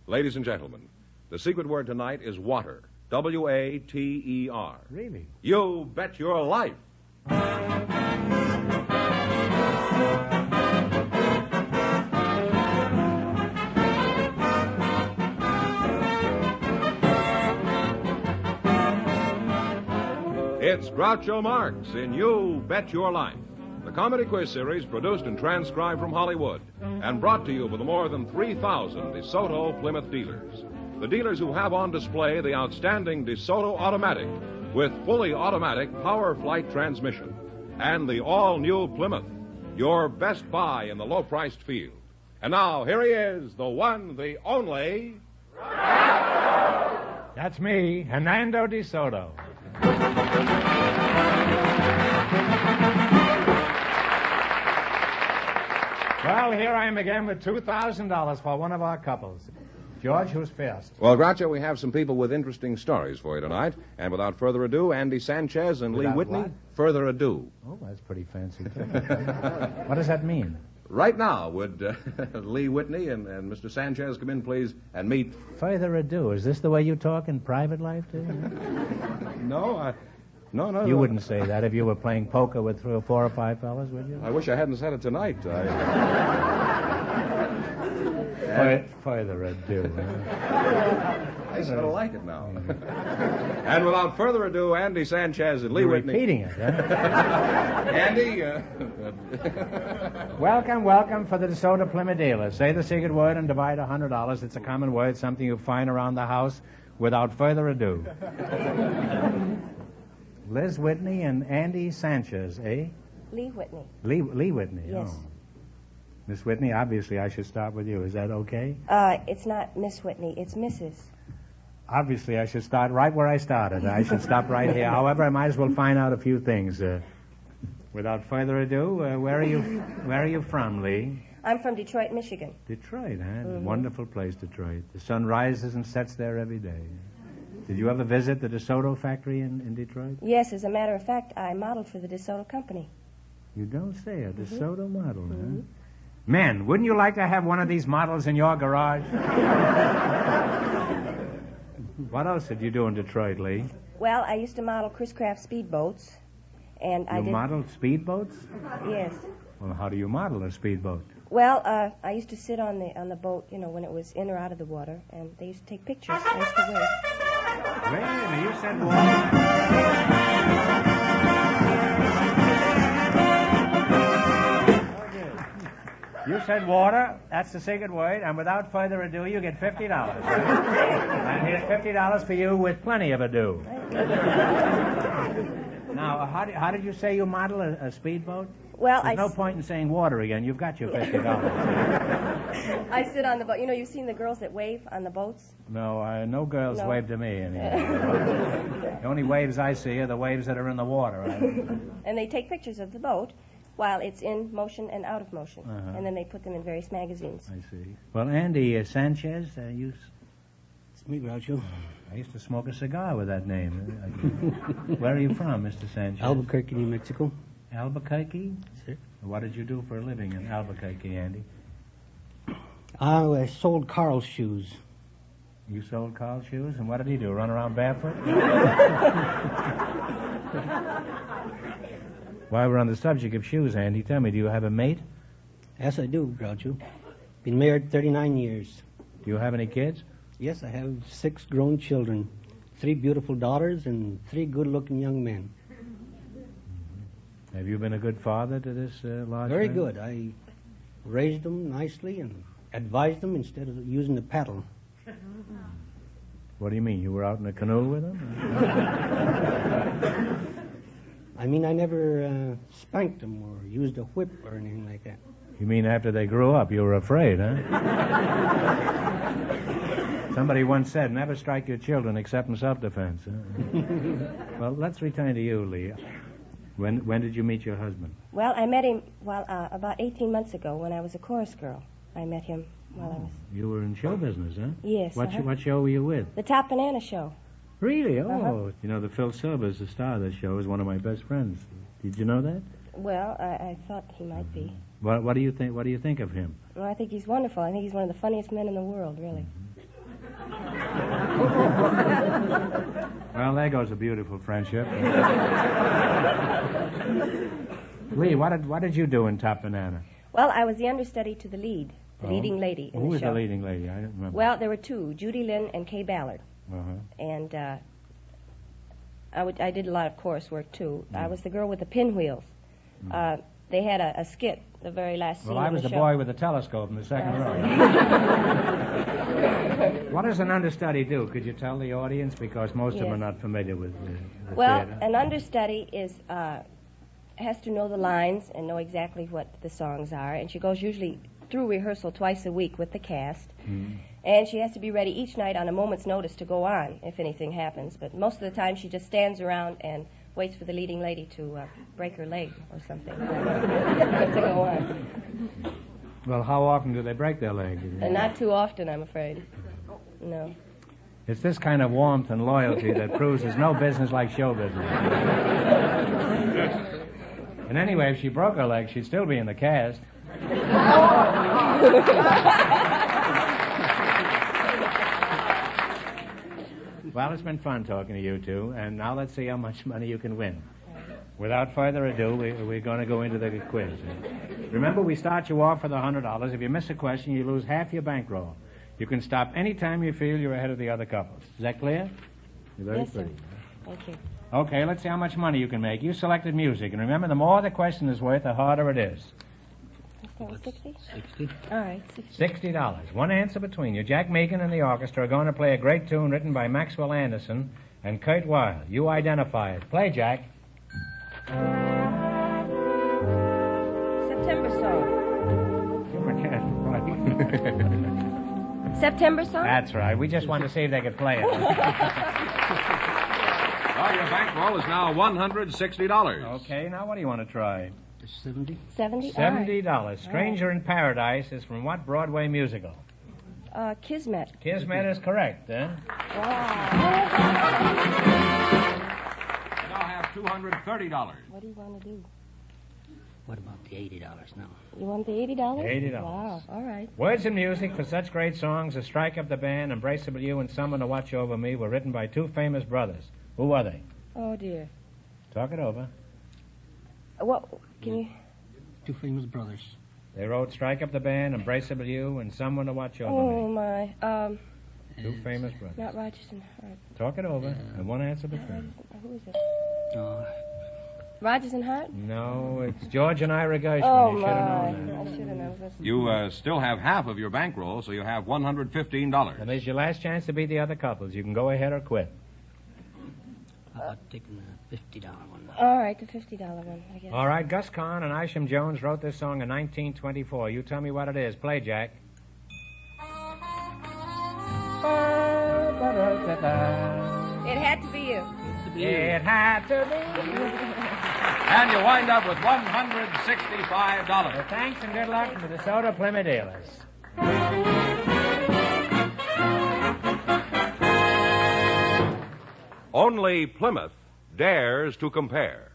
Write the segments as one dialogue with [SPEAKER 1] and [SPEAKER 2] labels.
[SPEAKER 1] Ladies and gentlemen, the secret word tonight is water. W-A-T-E-R.
[SPEAKER 2] Really?
[SPEAKER 1] You bet your life. It's Groucho Marx in You Bet Your Life, the comedy quiz series produced and transcribed from Hollywood and brought to you by the more than 3,000 DeSoto Plymouth dealers. The dealers who have on display the outstanding DeSoto Automatic with fully automatic power flight transmission and the all-new Plymouth, your best buy in the low-priced field. And now, here he is, the one, the only...
[SPEAKER 2] That's me, Hernando DeSoto. Well, here I am again with $2,000 for one of our couples. George, who's first?
[SPEAKER 1] Well, Groucho, we have some people with interesting stories for you tonight. And without further ado, Andy Sanchez and Lee Whitney.
[SPEAKER 2] What?
[SPEAKER 1] Further ado.
[SPEAKER 2] Oh, that's pretty fancy. What does that mean?
[SPEAKER 1] Right now, would Lee Whitney and Mr. Sanchez come in, please, and meet...
[SPEAKER 2] Further ado. Is this the way you talk in private life, too?
[SPEAKER 1] No.
[SPEAKER 2] You wouldn't say that if you were playing poker with 3 or 4 or 5 fellas, would you?
[SPEAKER 1] I wish I hadn't said it tonight.
[SPEAKER 2] Further ado.
[SPEAKER 1] I sort of like it now. And without further ado, Andy Sanchez and Lee Whitney.
[SPEAKER 2] Repeating it, huh?
[SPEAKER 1] Andy,
[SPEAKER 2] Welcome for the DeSoto Plymouth dealers. Say the secret word and divide $100. It's a common word, something you find around the house. Without further ado. Liz Whitney and Andy Sanchez, eh?
[SPEAKER 3] Lee Whitney.
[SPEAKER 2] Lee Whitney,
[SPEAKER 3] Yes.
[SPEAKER 2] Oh. Miss Whitney, obviously I should start with you. Is that okay?
[SPEAKER 3] It's not Miss Whitney, it's Mrs.
[SPEAKER 2] Obviously I should start right where I started. I should stop right here. However, I might as well find out a few things. Without further ado, where are you from, Lee?
[SPEAKER 3] I'm from Detroit, Michigan.
[SPEAKER 2] Detroit, huh?
[SPEAKER 3] Mm-hmm.
[SPEAKER 2] Wonderful place, Detroit. The sun rises and sets there every day. Did you ever visit the DeSoto factory in Detroit?
[SPEAKER 3] Yes, as a matter of fact, I modeled for the DeSoto company.
[SPEAKER 2] You don't say, a DeSoto model,
[SPEAKER 3] Mm-hmm.
[SPEAKER 2] huh? Men, wouldn't you like to have one of these models in your garage? What else did you do in Detroit, Lee?
[SPEAKER 3] Well, I used to model Chris Craft speedboats, and I
[SPEAKER 2] You
[SPEAKER 3] did...
[SPEAKER 2] modeled speedboats?
[SPEAKER 3] Yes.
[SPEAKER 2] Well, how do you model a speedboat?
[SPEAKER 3] Well, I used to sit on the boat, when it was in or out of the water, and they used to take pictures. I used to wait.
[SPEAKER 2] Wait a minute, you said water. You said water, that's the secret word, and without further ado, you get $50. And here's $50 for you with plenty of ado. Now, how did you say you model a speedboat?
[SPEAKER 3] Well,
[SPEAKER 2] There's no point in saying water again. You've got your $50.
[SPEAKER 3] I sit on the boat. You've seen the girls that wave on the boats?
[SPEAKER 2] No, no girls
[SPEAKER 3] No.
[SPEAKER 2] wave to me anymore. The only waves I see are the waves that are in the water.
[SPEAKER 3] And they take pictures of the boat while it's in motion and out of motion.
[SPEAKER 2] Uh-huh.
[SPEAKER 3] And then they put them in various magazines.
[SPEAKER 2] I see. Well, Andy Sanchez,
[SPEAKER 4] It's me, Groucho.
[SPEAKER 2] I used to smoke a cigar with that name. Where are you from, Mr. Sanchez?
[SPEAKER 4] Albuquerque, New Mexico.
[SPEAKER 2] Albuquerque?
[SPEAKER 4] Sir.
[SPEAKER 2] What did you do for a living in Albuquerque, Andy?
[SPEAKER 4] I sold Carl's shoes.
[SPEAKER 2] You sold Carl's shoes? And what did he do, run around barefoot? While we're on the subject of shoes, Andy, tell me, do you have a mate?
[SPEAKER 4] Yes, I do, Groucho. Been married 39 years.
[SPEAKER 2] Do you have any kids?
[SPEAKER 4] Yes, I have 6 grown children, 3 beautiful daughters, and 3 good-looking young men.
[SPEAKER 2] Have you been a good father to this large
[SPEAKER 4] Very
[SPEAKER 2] family?
[SPEAKER 4] good. I raised them nicely and advised them instead of using the paddle.
[SPEAKER 2] What do you mean? You were out in a canoe with them?
[SPEAKER 4] I mean, I never spanked them or used a whip or anything like that.
[SPEAKER 2] You mean after they grew up, you were afraid, huh? Somebody once said, never strike your children except in self-defense. Huh? Well, let's return to you, Lee. When did you meet your husband?
[SPEAKER 3] Well, I met him about 18 months ago when I was a chorus girl. I met him while I was...
[SPEAKER 2] You were in show business, huh?
[SPEAKER 3] Yes.
[SPEAKER 2] What show were you with?
[SPEAKER 3] The Top Banana Show.
[SPEAKER 2] Really? Oh,
[SPEAKER 3] Uh-huh.
[SPEAKER 2] You know, the Phil Silvers, the star of that show, is one of my best friends. Did you know that?
[SPEAKER 3] Well, I thought he might be.
[SPEAKER 2] What do you think? What do you think of him?
[SPEAKER 3] Well, I think he's wonderful. I think he's one of the funniest men in the world, really.
[SPEAKER 2] Well, there goes a beautiful friendship. Lee, what did you do in Top Banana?
[SPEAKER 3] Well, I was the understudy to the leading lady in
[SPEAKER 2] Who
[SPEAKER 3] the
[SPEAKER 2] was
[SPEAKER 3] show.
[SPEAKER 2] the leading lady? I don't remember.
[SPEAKER 3] Well, there were two, Judy Lynn and Kay Ballard.
[SPEAKER 2] Uh-huh.
[SPEAKER 3] And I did a lot of chorus work, too. I was the girl with the pinwheels. They had a skit, the very last scene
[SPEAKER 2] Well, I
[SPEAKER 3] of
[SPEAKER 2] was
[SPEAKER 3] the
[SPEAKER 2] the
[SPEAKER 3] show.
[SPEAKER 2] boy with the telescope in the second row. What does an understudy do? Could you tell the audience? Because most of them are not familiar with the
[SPEAKER 3] Well,
[SPEAKER 2] theater.
[SPEAKER 3] an understudy has to know the lines and know exactly what the songs are, and she goes usually through rehearsal twice a week with the cast, and she has to be ready each night on a moment's notice to go on if anything happens. But most of the time she just stands around and waits for the leading lady to break her leg or something to go on.
[SPEAKER 2] Well, how often do they break their leg?
[SPEAKER 3] And not too often, I'm afraid. No.
[SPEAKER 2] It's this kind of warmth and loyalty that proves there's no business like show business. And anyway, if she broke her leg, she'd still be in the cast. Well, it's been fun talking to you two, and now let's see how much money you can win. Without further ado, we're going to go into the quiz. Remember, we start you off with $100. If you miss a question, you lose half your bankroll. You can stop any time you feel you're ahead of the other couples. Is that clear? You're very
[SPEAKER 3] Yes, sir.
[SPEAKER 2] pretty.
[SPEAKER 3] Thank you.
[SPEAKER 2] Okay, let's see how much money you can make. You selected music, and remember, the more the question is worth, the harder it is.
[SPEAKER 3] That was 60?
[SPEAKER 4] 60.
[SPEAKER 3] All right, 60.
[SPEAKER 2] $60. One answer between you. Jack Meakin and the orchestra are going to play a great tune written by Maxwell Anderson and Kurt Weill. You identify it. Play, Jack.
[SPEAKER 3] September song.
[SPEAKER 2] Right.
[SPEAKER 3] September song?
[SPEAKER 2] That's right. We just wanted to see if they could play it.
[SPEAKER 1] Well, your bankroll is now $160.
[SPEAKER 2] Okay, now what do you want to try?
[SPEAKER 4] 70.
[SPEAKER 3] 70? All right.
[SPEAKER 2] $70. Stranger in Paradise is from what Broadway musical?
[SPEAKER 3] Kismet.
[SPEAKER 2] Kismet is correct,
[SPEAKER 1] You
[SPEAKER 2] eh?
[SPEAKER 1] now have $230.
[SPEAKER 3] What do you want to do?
[SPEAKER 4] What about the $80 now?
[SPEAKER 3] You want the $80?
[SPEAKER 2] $80.
[SPEAKER 3] Wow, all right.
[SPEAKER 2] Words and music for such great songs as Strike Up the Band, Embraceable You, and Someone to Watch Over Me were written by two famous brothers. Who are they?
[SPEAKER 3] Oh, dear.
[SPEAKER 2] Talk it over.
[SPEAKER 3] What, can you...
[SPEAKER 4] Two famous brothers.
[SPEAKER 2] They wrote Strike Up the Band, Embraceable You, and Someone to Watch Over
[SPEAKER 3] Oh,
[SPEAKER 2] Me.
[SPEAKER 3] my.
[SPEAKER 2] Two famous brothers.
[SPEAKER 3] Not Rogers and Hart.
[SPEAKER 2] Talk it over, and one answer between.
[SPEAKER 3] Who is it?
[SPEAKER 4] No.
[SPEAKER 3] Rogers and Hart?
[SPEAKER 2] No, it's George and Ira Gershwin.
[SPEAKER 3] Oh,
[SPEAKER 2] You should
[SPEAKER 3] my.
[SPEAKER 2] have known that.
[SPEAKER 3] I should have known.
[SPEAKER 1] You still have half of your bankroll, so you have $115.
[SPEAKER 2] And there's your last chance to beat the other couples. You can go ahead or quit.
[SPEAKER 4] How about taking the $50 one now?
[SPEAKER 3] All right, the $50 one, I guess.
[SPEAKER 2] All right, Gus Kahn and Isham Jones wrote this song in 1924. You tell me what it is. Play, Jack.
[SPEAKER 3] It had to be you.
[SPEAKER 2] It had to be.
[SPEAKER 1] And you wind up with $165.
[SPEAKER 2] Well, thanks and good luck to the DeSoto Plymouth dealers.
[SPEAKER 1] Only Plymouth dares to compare.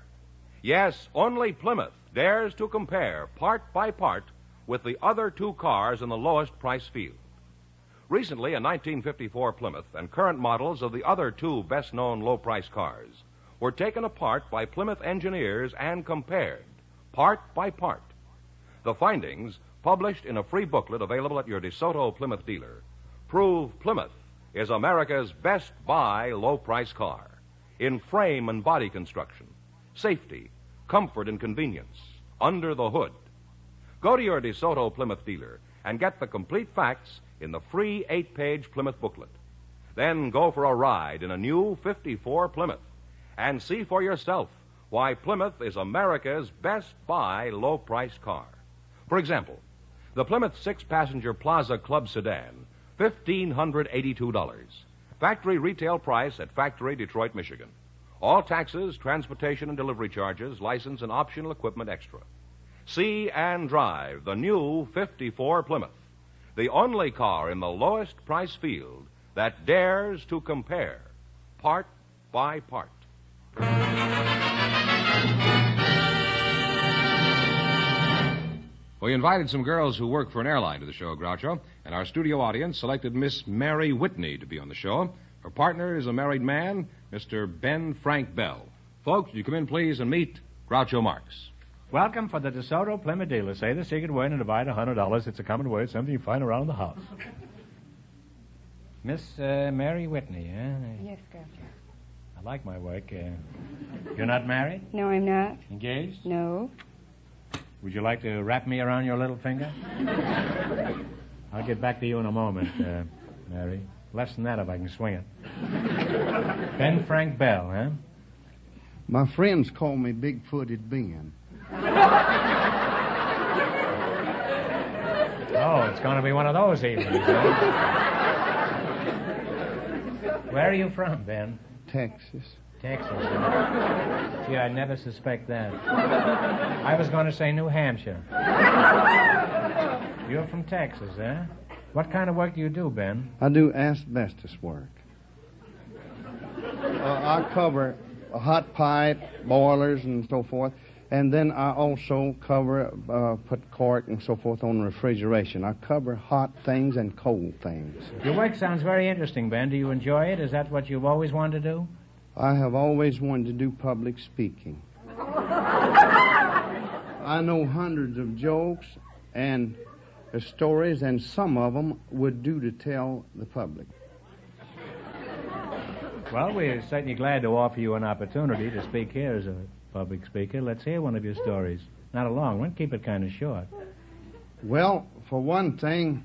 [SPEAKER 1] Yes, only Plymouth dares to compare part by part with the other two cars in the lowest price field. Recently, a 1954 Plymouth and current models of the other two best-known low-price cars were taken apart by Plymouth engineers and compared, part by part. The findings, published in a free booklet available at your DeSoto Plymouth dealer, prove Plymouth is America's best buy low-price car in frame and body construction, safety, comfort, and convenience, under the hood. Go to your DeSoto Plymouth dealer and get the complete facts in the free 8-page Plymouth booklet. Then go for a ride in a new 54 Plymouth and see for yourself why Plymouth is America's best buy low-price car. For example, the Plymouth 6-passenger Plaza Club sedan, $1,582. Factory retail price at Factory, Detroit, Michigan. All taxes, transportation and delivery charges, license and optional equipment extra. See and drive the new 54 Plymouth, the only car in the lowest price field that dares to compare, part by part. We invited some girls who work for an airline to the show, Groucho, and our studio audience selected Miss Mary Whitney to be on the show Her partner is a married man, Mr. Ben Frank Bell. Folks, you come in, please, and meet Groucho Marx.
[SPEAKER 2] Welcome for the DeSoto Plymouth dealer. Say the secret word and divide $100. It's a common word, something you find around the house. Miss Mary Whitney, eh?
[SPEAKER 5] Yes, Groucho.
[SPEAKER 2] I like my work. You're not married?
[SPEAKER 5] No, I'm not.
[SPEAKER 2] Engaged?
[SPEAKER 5] No.
[SPEAKER 2] Would you like to wrap me around your little finger? I'll get back to you in a moment, Mary. Less than that if I can swing it. Ben Frank Bell, huh?
[SPEAKER 6] My friends call me Big-Footed Ben.
[SPEAKER 2] Oh, it's going to be one of those evenings, huh? Where are you from, Ben?
[SPEAKER 6] Texas.
[SPEAKER 2] Texas. Huh? Gee, I'd never suspect that. I was going to say New Hampshire. You're from Texas, eh? What kind of work do you do, Ben?
[SPEAKER 6] I do asbestos work. I cover hot pipe, boilers, and so forth. And then I also cover, put cork and so forth on refrigeration. I cover hot things and cold things.
[SPEAKER 2] Your work sounds very interesting, Ben. Do you enjoy it? Is that what you've always wanted to do?
[SPEAKER 6] I have always wanted to do public speaking. I know hundreds of jokes and stories, and some of them would do to tell the public.
[SPEAKER 2] Well, we're certainly glad to offer you an opportunity to speak here as a public speaker. Let's hear one of your stories. Not a long one. Keep it kind of short.
[SPEAKER 6] Well, for one thing,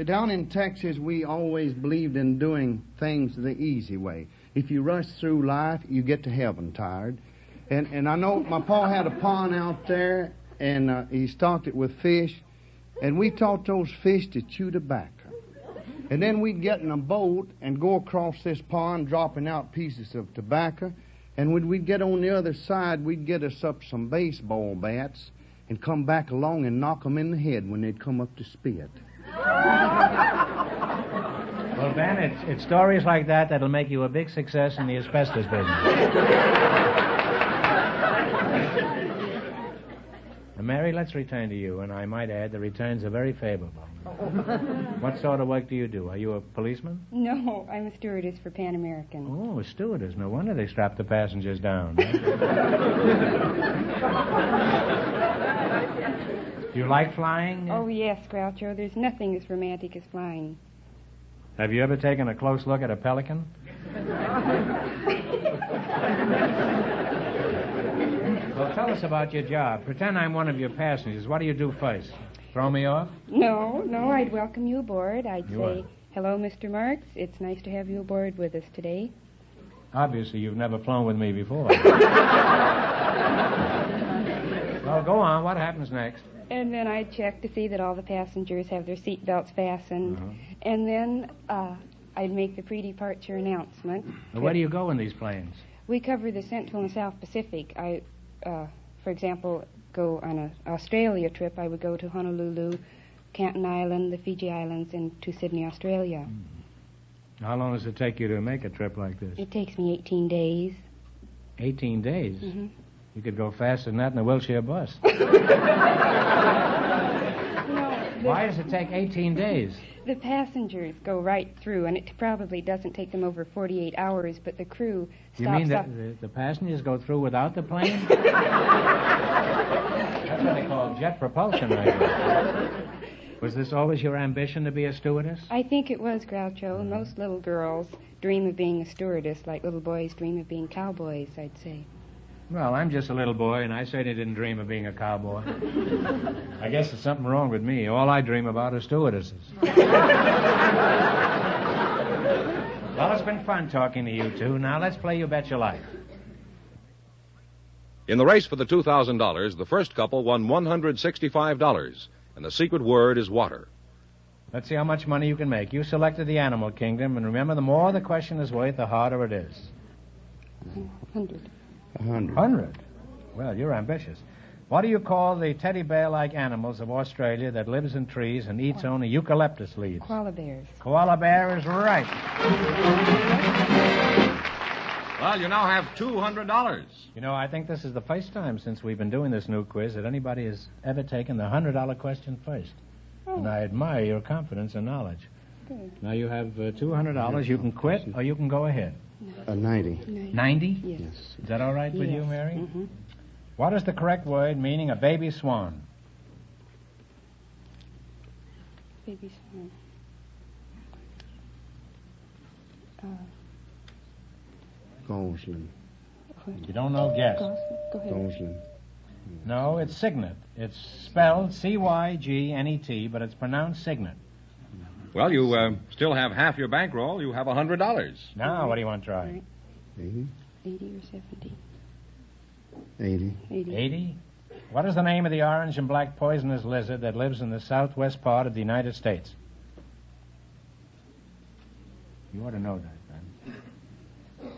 [SPEAKER 6] down in Texas, we always believed in doing things the easy way. If you rush through life, you get to heaven tired. And I know my pa had a pond out there, and he stocked it with fish, and we taught those fish to chew tobacco. And then we'd get in a boat and go across this pond, dropping out pieces of tobacco. And when we'd get on the other side, we'd get us up some baseball bats and come back along and knock them in the head when they'd come up to spit.
[SPEAKER 2] Well, Ben, it's stories like that that'll make you a big success in the asbestos business. Now, Mary, let's return to you, and I might add the returns are very favorable. What sort of work do you do? Are you a policeman?
[SPEAKER 5] No, I'm a stewardess for Pan American.
[SPEAKER 2] Oh, a stewardess. No wonder they strap the passengers down. Do you like flying?
[SPEAKER 5] Oh, yes, Groucho. There's nothing as romantic as flying.
[SPEAKER 2] Have you ever taken a close look at a pelican? Well, tell us about your job. Pretend I'm one of your passengers. What do you do first? Throw me off?
[SPEAKER 5] No, I'd welcome you aboard. I'd
[SPEAKER 2] You
[SPEAKER 5] say,
[SPEAKER 2] would?
[SPEAKER 5] hello, Mr. Marx. It's nice to have you aboard with us today.
[SPEAKER 2] Obviously, you've never flown with me before. Well, go on. What happens next?
[SPEAKER 5] And then I'd check to see that all the passengers have their seat belts fastened.
[SPEAKER 2] Uh-huh.
[SPEAKER 5] And then I'd make the pre-departure announcement.
[SPEAKER 2] Now, where do you go in these planes?
[SPEAKER 5] We cover the Central and South Pacific. I, for example, go on an Australia trip. I would go to Honolulu, Canton Island, the Fiji Islands, and to Sydney, Australia.
[SPEAKER 2] How long does it take you to make a trip like this?
[SPEAKER 5] It takes me 18 days.
[SPEAKER 2] 18 days?
[SPEAKER 5] Mm-hmm.
[SPEAKER 2] You could go faster than that in a wheelchair bus. Why does it take 18 days?
[SPEAKER 5] The passengers go right through, and it probably doesn't take them over 48 hours, but the crew stops
[SPEAKER 2] You mean
[SPEAKER 5] up.
[SPEAKER 2] that the passengers go through without the plane? That's what they call jet propulsion, I guess. Was this always your ambition to be a stewardess?
[SPEAKER 5] I think it was, Groucho. Most little girls dream of being a stewardess like little boys dream of being cowboys, I'd say.
[SPEAKER 2] Well, I'm just a little boy, and I certainly didn't dream of being a cowboy. I guess there's something wrong with me. All I dream about are stewardesses. Well, it's been fun talking to you two. Now let's play You Bet Your Life.
[SPEAKER 1] In the race for the $2,000, the first couple won $165, and the secret word is water.
[SPEAKER 2] Let's see how much money you can make. You selected the animal kingdom, and remember, the more the question is worth, the harder it is.
[SPEAKER 5] 100.
[SPEAKER 6] 100.
[SPEAKER 2] 100? Well, you're ambitious. What do you call the teddy bear-like animals of Australia that lives in trees and eats only eucalyptus leaves?
[SPEAKER 5] Koala bears.
[SPEAKER 2] Koala bear is right.
[SPEAKER 1] Well, you now have $200.
[SPEAKER 2] You know, I think this is the first time since we've been doing this new quiz that anybody has ever taken the $100 question first.
[SPEAKER 5] Oh.
[SPEAKER 2] And I admire your confidence and knowledge.
[SPEAKER 5] Good.
[SPEAKER 2] Now you have $200. You can quit or you can go ahead.
[SPEAKER 6] 90.
[SPEAKER 2] 90?
[SPEAKER 6] Yes.
[SPEAKER 2] Is that all right with you,
[SPEAKER 5] Yes.
[SPEAKER 2] Mary?
[SPEAKER 5] Mm-hmm.
[SPEAKER 2] What is the correct word meaning a baby swan?
[SPEAKER 5] Baby swan.
[SPEAKER 6] Gosling.
[SPEAKER 2] You don't know, guess.
[SPEAKER 5] Go ahead.
[SPEAKER 6] Gosling.
[SPEAKER 2] No, it's signet. It's spelled C-Y-G-N-E-T, but it's pronounced signet.
[SPEAKER 1] Well, you still have half your bankroll. You have $100.
[SPEAKER 2] Now, what do you want to try?
[SPEAKER 6] 80.
[SPEAKER 5] 80 or 70?
[SPEAKER 6] 80.
[SPEAKER 5] 80.
[SPEAKER 2] 80? What is the name of the orange and black poisonous lizard that lives in the southwest part of the United States? You ought to know that, man.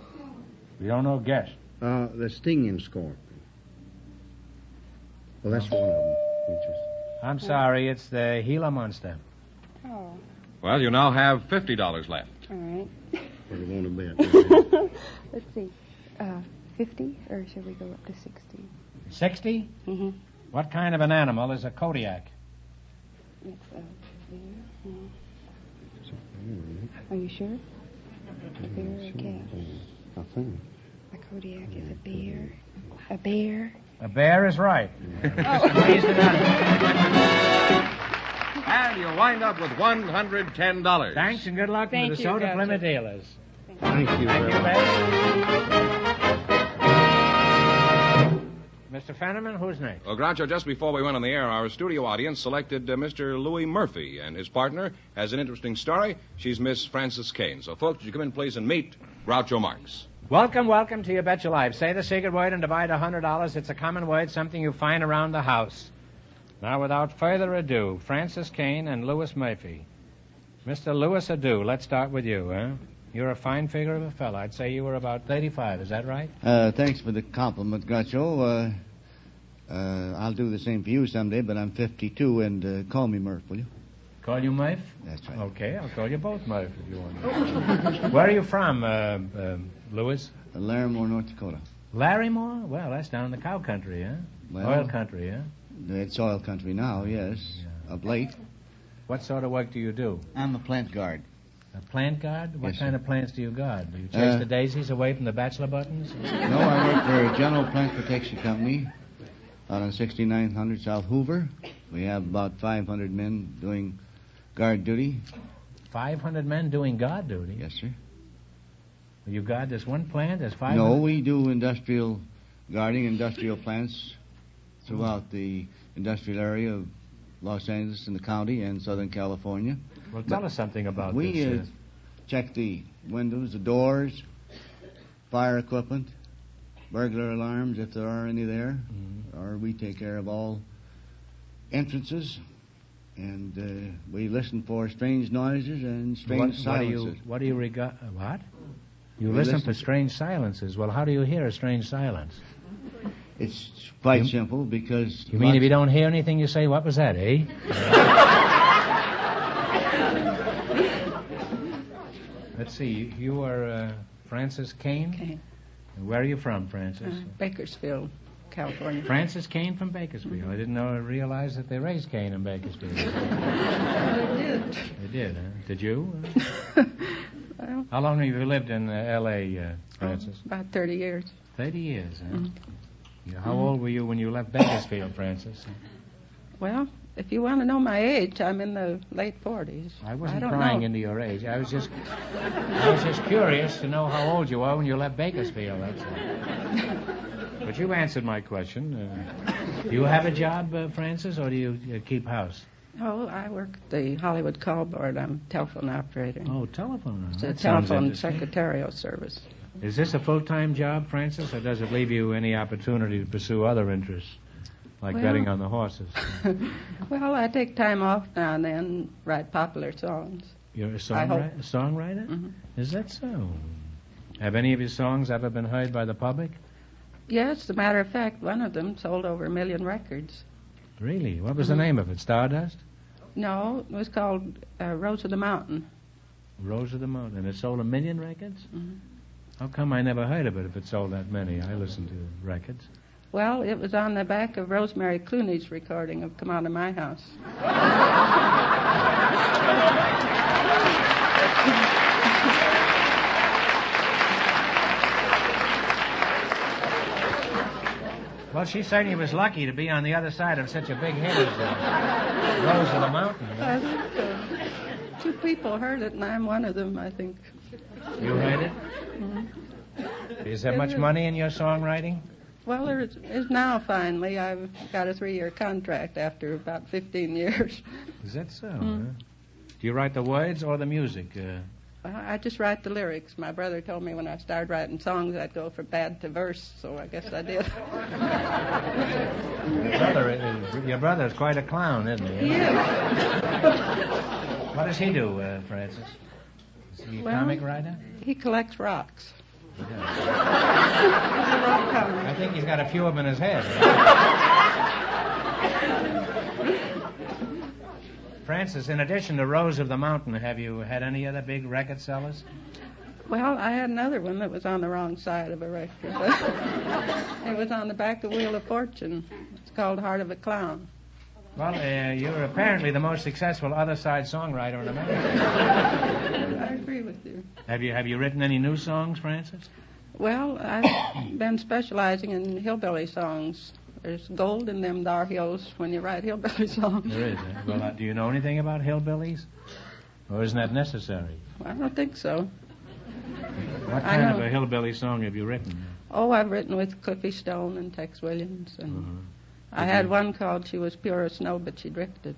[SPEAKER 2] You don't know, guess.
[SPEAKER 6] The stinging scorpion. Well, that's one of them.
[SPEAKER 2] I'm sorry, it's the Gila monster.
[SPEAKER 5] Oh,
[SPEAKER 1] Well, you now have $50 left.
[SPEAKER 5] all right.
[SPEAKER 6] What do you want to bet?
[SPEAKER 5] Let's see. 50, or should we go up to 60?
[SPEAKER 2] 60?
[SPEAKER 5] Mm-hmm.
[SPEAKER 2] What kind of an animal is a Kodiak?
[SPEAKER 5] It's a bear. Are you sure? A bear or a cat?
[SPEAKER 6] I think.
[SPEAKER 5] A Kodiak is a bear. A bear.
[SPEAKER 2] A bear is right.
[SPEAKER 1] And you wind up with $110.
[SPEAKER 2] Thanks and good luck
[SPEAKER 5] Thank
[SPEAKER 2] with the
[SPEAKER 5] you,
[SPEAKER 2] DeSoto
[SPEAKER 5] Groucho.
[SPEAKER 2] Plymouth dealers.
[SPEAKER 6] Thank you
[SPEAKER 2] Thank
[SPEAKER 6] very
[SPEAKER 2] you,
[SPEAKER 6] much.
[SPEAKER 2] Mr. Fenneman, who's next?
[SPEAKER 1] Well, Groucho, just before we went on the air, our studio audience selected Mr. Louie Murphy, and his partner has an interesting story. She's Miss Frances Kane. So, folks, would you come in, please, and meet Groucho Marx.
[SPEAKER 2] Welcome, welcome to You Bet Your Life. Say the secret word and divide $100. It's a common word, something you find around the house. Now, without further ado, Frances Kane and Louis Murphy. Mr. Louis Adu, let's start with you, huh? You're a fine figure of a fellow. I'd say you were about 35. Is that right?
[SPEAKER 7] Thanks for the compliment, Groucho. I'll do the same for you someday, but I'm 52, and call me Murph, will you?
[SPEAKER 2] Call you Murph?
[SPEAKER 7] That's right.
[SPEAKER 2] Okay, I'll call you both Murph if you want. Where are you from, Louis?
[SPEAKER 7] Larimore, North Dakota.
[SPEAKER 2] Larrymore? Well, that's down in the cow country, huh?
[SPEAKER 7] Well-
[SPEAKER 2] Oil country, huh?
[SPEAKER 7] It's oil country now, yes, of late.
[SPEAKER 2] What sort of work do you do?
[SPEAKER 7] I'm a plant guard.
[SPEAKER 2] A plant guard? What
[SPEAKER 7] Yes,
[SPEAKER 2] kind
[SPEAKER 7] sir.
[SPEAKER 2] of plants do you guard? Do you chase the daisies away from the bachelor buttons?
[SPEAKER 7] No, I work for a General Plant Protection Company out on 6900 South Hoover. We have about 500 men doing guard duty.
[SPEAKER 2] 500 men doing guard duty?
[SPEAKER 7] Yes, sir.
[SPEAKER 2] You guard this one plant? There's 500?
[SPEAKER 7] No, we do industrial guarding, industrial plants throughout the industrial area of Los Angeles and the county and Southern California.
[SPEAKER 2] Well, tell us something about
[SPEAKER 7] We
[SPEAKER 2] this.
[SPEAKER 7] check the windows, the doors, fire equipment, burglar alarms if there are any there, or we take care of all entrances, and we listen for strange noises and strange silences.
[SPEAKER 2] What do you regard? What? You
[SPEAKER 7] We
[SPEAKER 2] listen
[SPEAKER 7] listen
[SPEAKER 2] for
[SPEAKER 7] to-
[SPEAKER 2] strange silences. Well, how do you hear a strange silence?
[SPEAKER 7] It's quite simple because...
[SPEAKER 2] You mean if you don't hear anything, you say, what was that, eh? Let's see. You are Frances Kane?
[SPEAKER 8] Kane.
[SPEAKER 2] And where are you from, Frances?
[SPEAKER 8] Bakersfield, California.
[SPEAKER 2] Frances Kane from Bakersfield. I didn't realize that they raised Kane in Bakersfield.
[SPEAKER 8] Well, it did.
[SPEAKER 2] They did, huh? Did you?
[SPEAKER 8] Well,
[SPEAKER 2] How long have you lived in L.A., Frances?
[SPEAKER 8] about 30 years.
[SPEAKER 2] 30 years, huh? Yeah, how old were you when you left Bakersfield, Frances?
[SPEAKER 8] Well, if you want to know my age, I'm in the late 40s.
[SPEAKER 2] I wasn't
[SPEAKER 8] don't
[SPEAKER 2] prying
[SPEAKER 8] know.
[SPEAKER 2] into your age. I was just curious to know how old you are when you left Bakersfield. That's all. But you answered my question. Do you have a job, Frances, or do you keep house?
[SPEAKER 8] Oh, I work at the Hollywood Call Board. I'm a telephone operator.
[SPEAKER 2] Oh, telephone.
[SPEAKER 8] It's a
[SPEAKER 2] That sounds
[SPEAKER 8] telephone
[SPEAKER 2] interesting.
[SPEAKER 8] secretarial service.
[SPEAKER 2] Is this a full-time job, Frances, or does it leave you any opportunity to pursue other interests, like
[SPEAKER 8] Well-
[SPEAKER 2] betting on the horses?
[SPEAKER 8] Well, I take time off now and then, write popular songs.
[SPEAKER 2] You're a
[SPEAKER 8] I hope.
[SPEAKER 2] songwriter?
[SPEAKER 8] Mhm.
[SPEAKER 2] Is that so? Have any of your songs ever been heard by the public?
[SPEAKER 8] Yes, as a matter of fact, one of them sold over 1 million records.
[SPEAKER 2] Really? What was the name of it? Stardust?
[SPEAKER 8] No, it was called Rose of the Mountain.
[SPEAKER 2] Rose of the Mountain. It sold 1 million records?
[SPEAKER 8] Mhm.
[SPEAKER 2] How come I never heard of it if it sold that many? I listen to records.
[SPEAKER 8] Well, it was on the back of Rosemary Clooney's recording of Come Out of My House.
[SPEAKER 2] Well, she certainly was lucky to be on the other side of such a big hit as Rose of the Mountain.
[SPEAKER 8] I think two people heard it, and I'm one of them, I think.
[SPEAKER 2] You heard it?
[SPEAKER 8] Mm-hmm.
[SPEAKER 2] Is there much money in your songwriting?
[SPEAKER 8] Well, there is now, finally. I've got a 3-year contract after about 15 years.
[SPEAKER 2] Is that so? Huh? Do you write the words or the music?
[SPEAKER 8] I just write the lyrics. My brother told me when I started writing songs I'd go from bad to verse, so I guess I did.
[SPEAKER 2] Your brother is quite a clown, isn't he?
[SPEAKER 8] He is.
[SPEAKER 2] What does he do, Frances? Is he a comic writer?
[SPEAKER 8] He collects rocks.
[SPEAKER 2] I think he's got a few of them in his head. Frances, in addition to Rose of the Mountain, have you had any other big record sellers?
[SPEAKER 8] Well, I had another one that was on the wrong side of a record. It was on the back of Wheel of Fortune. It's called Heart of a Clown.
[SPEAKER 2] Well, you're apparently the most successful other side songwriter in America.
[SPEAKER 8] I agree with you.
[SPEAKER 2] Have you written any new songs, Frances?
[SPEAKER 8] Well, I've been specializing in hillbilly songs. There's gold in them dar hills when you write hillbilly songs.
[SPEAKER 2] There is. Well, do you know anything about hillbillies? Or isn't that necessary?
[SPEAKER 8] Well, I don't think so.
[SPEAKER 2] What kind of a hillbilly song have you written?
[SPEAKER 8] Oh, I've written with Cliffy Stone and Tex Williams. And I had one called She Was Pure as Snow, But She Drifted.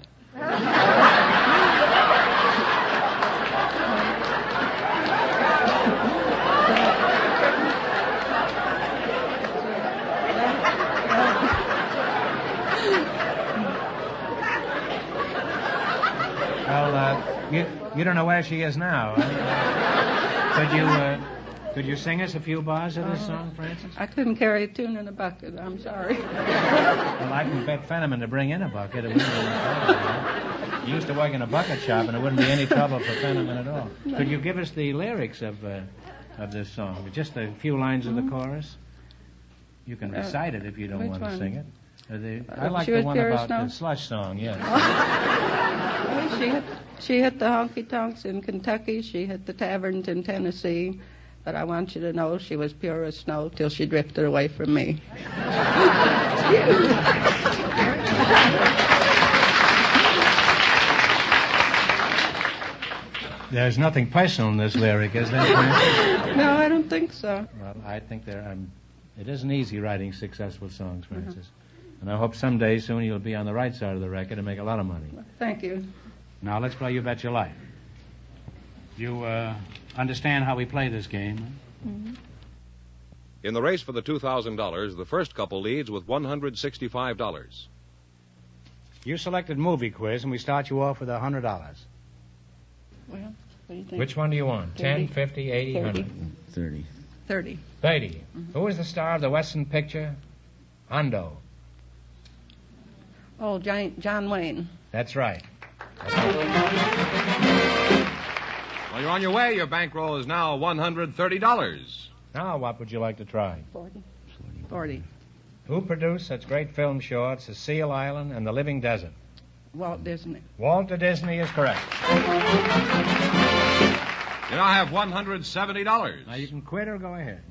[SPEAKER 2] Well, you don't know where she is now. Could you sing us a few bars of this song, Frances?
[SPEAKER 8] I couldn't carry a tune in a bucket. I'm sorry.
[SPEAKER 2] Well, I can bet Fenneman to bring in a bucket. It wouldn't be any trouble. He used to work in a bucket shop, and it wouldn't be any trouble for Fenneman at all. No. Could you give us the lyrics of this song? Just a few lines of the chorus? You can recite it if you don't want to sing it. I like the one about the slush song, yes.
[SPEAKER 8] She hit the honky-tonks in Kentucky. She hit the taverns in Tennessee. But I want you to know she was pure as snow till she drifted away from me.
[SPEAKER 2] There's nothing personal in this lyric, is there?
[SPEAKER 8] No, I don't think so.
[SPEAKER 2] Well, I think it isn't easy writing successful songs, Frances. And I hope someday soon you'll be on the right side of the record and make a lot of money.
[SPEAKER 8] Thank you.
[SPEAKER 2] Now, let's play You Bet Your Life. You understand how we play this game?
[SPEAKER 8] Mm-hmm.
[SPEAKER 1] In the race for the $2,000, the first couple leads with $165.
[SPEAKER 2] You selected Movie Quiz, and we start you off with $100.
[SPEAKER 8] Well, what do you think?
[SPEAKER 2] Which one do you want? 10, 50, 80, 100?
[SPEAKER 7] 30.
[SPEAKER 8] 30.
[SPEAKER 2] 30. Mm-hmm. Who is the star of the Western picture Hondo?
[SPEAKER 8] Oh, John Wayne.
[SPEAKER 2] That's right.
[SPEAKER 1] Well, you're on your way. Your bankroll is now $130.
[SPEAKER 2] Now, what would you like to try?
[SPEAKER 8] 40.
[SPEAKER 1] Who produced such great film shorts as Seal Island and The Living Desert?
[SPEAKER 8] Walt Disney.
[SPEAKER 1] Walter Disney is correct. You now have $170.
[SPEAKER 2] Now, you can quit or go ahead.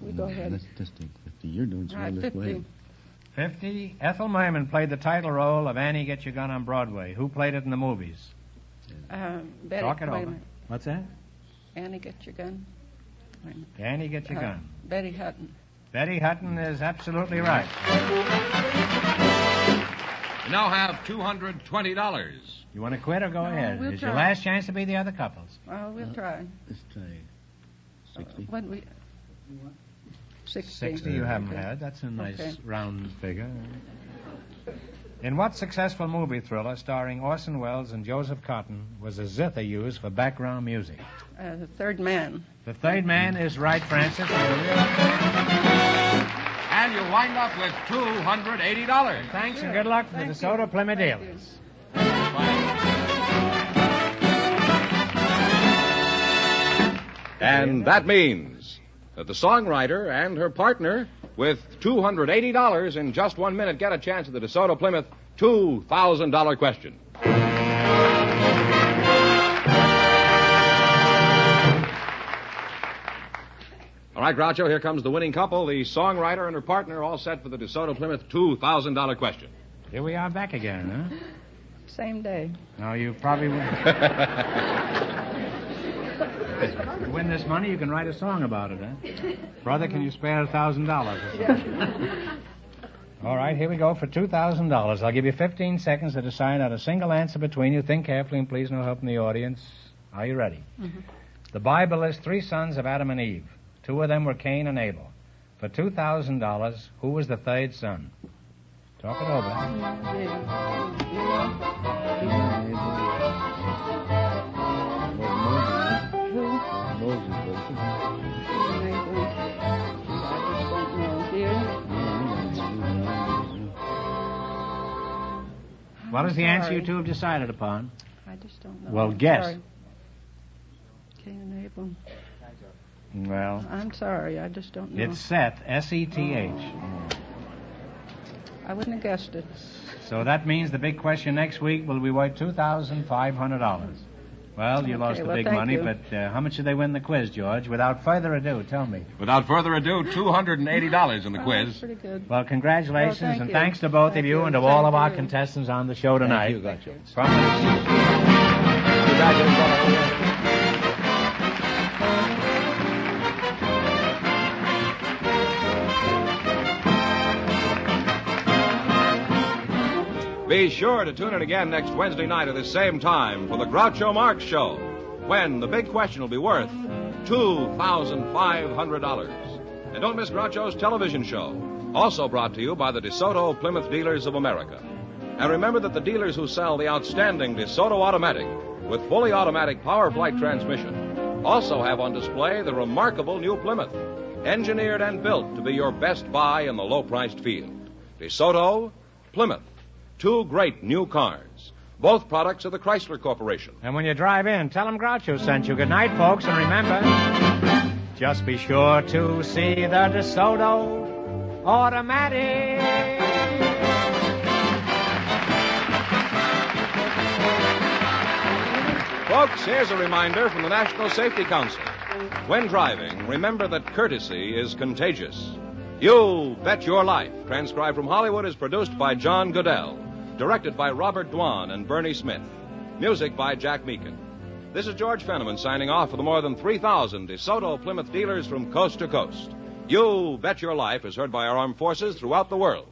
[SPEAKER 8] We go ahead.
[SPEAKER 7] Let's just take 50. You're doing so.
[SPEAKER 8] All right, 50.
[SPEAKER 1] 50. Ethel Merman played the title role of Annie Get Your Gun on Broadway. Who played it in the movies?
[SPEAKER 8] Betty.
[SPEAKER 1] Talk it
[SPEAKER 8] wait a
[SPEAKER 1] over.
[SPEAKER 8] minute.
[SPEAKER 2] What's that?
[SPEAKER 8] Annie, get your gun. Wait a minute.
[SPEAKER 1] Annie Get Your Gun.
[SPEAKER 8] Betty Hutton.
[SPEAKER 1] Betty Hutton is absolutely right. You now have $220. You want to quit or go ahead?
[SPEAKER 8] We'll
[SPEAKER 1] It's your
[SPEAKER 8] try.
[SPEAKER 1] last chance to be the other couples.
[SPEAKER 8] We'll try.
[SPEAKER 7] Let's try 60.
[SPEAKER 8] What we? 60.
[SPEAKER 1] 60 you haven't had. That's a nice round figure. In what successful movie thriller starring Orson Welles and Joseph Cotton was a zither used for background music?
[SPEAKER 8] The Third Man.
[SPEAKER 1] The Third Man is right, Frances. And you wind up with $280. Thanks and good luck to the DeSoto Plymouth dealers. And that means that the songwriter and her partner, with $280 in just 1 minute, get a chance at the DeSoto Plymouth $2,000 question. All right, Groucho, here comes the winning couple, the songwriter and her partner, all set for the DeSoto Plymouth $2,000 question.
[SPEAKER 2] Here we are back again, huh?
[SPEAKER 8] Same day.
[SPEAKER 2] Now, you probably win. If you win this money, you can write a song about it, huh? Brother, can you spare $1,000? All right, here we go for $2,000. I'll give you 15 seconds to decide on a single answer between you. Think carefully and please no help from the audience. Are you ready?
[SPEAKER 8] Mm-hmm.
[SPEAKER 2] The Bible lists 3 sons of Adam and Eve. 2 of them were Cain and Abel. For $2,000, who was the 3rd son? Talk it over. What is the answer you two have decided upon?
[SPEAKER 8] I just don't know.
[SPEAKER 2] Well,
[SPEAKER 8] I'm
[SPEAKER 2] guess.
[SPEAKER 8] sorry. Cain and Abel.
[SPEAKER 2] Well,
[SPEAKER 8] I'm sorry, I just don't know.
[SPEAKER 2] it's Seth, S-E-T-H.
[SPEAKER 8] I wouldn't have guessed it.
[SPEAKER 2] So that means the big question next week will be worth $2,500. Well, you lost the big
[SPEAKER 8] thank
[SPEAKER 2] money,
[SPEAKER 8] you.
[SPEAKER 2] but how much did they win the quiz, George? Without further ado, tell me.
[SPEAKER 1] Without further ado, $280 in the quiz.
[SPEAKER 8] That's pretty good.
[SPEAKER 2] Well, congratulations,
[SPEAKER 8] Well, thank
[SPEAKER 2] and
[SPEAKER 8] you.
[SPEAKER 2] thanks to both of
[SPEAKER 8] Thank
[SPEAKER 2] you
[SPEAKER 8] you.
[SPEAKER 2] and to all of
[SPEAKER 8] Thank
[SPEAKER 2] our
[SPEAKER 8] you.
[SPEAKER 2] contestants on the show tonight.
[SPEAKER 7] Thank you, Groucho.
[SPEAKER 2] From
[SPEAKER 1] Be sure to tune in again next Wednesday night at the same time for the Groucho Marx Show, when the big question will be worth $2,500. And don't miss Groucho's television show, also brought to you by the DeSoto Plymouth Dealers of America. And remember that the dealers who sell the outstanding DeSoto Automatic with fully automatic power flight transmission also have on display the remarkable new Plymouth, engineered and built to be your best buy in the low-priced field. DeSoto, Plymouth. 2 great new cars. Both products of the Chrysler Corporation.
[SPEAKER 2] And when you drive in, tell them Groucho sent you. Good night, folks, and remember, just be sure to see the DeSoto Automatic.
[SPEAKER 1] Folks, here's a reminder from the National Safety Council. When driving, remember that courtesy is contagious. You Bet Your Life, transcribed from Hollywood, is produced by John Goodell. Directed by Robert Dwan and Bernie Smith. Music by Jack Meakin. This is George Fenneman signing off for the more than 3,000 DeSoto Plymouth dealers from coast to coast. You Bet Your Life is heard by our armed forces throughout the world.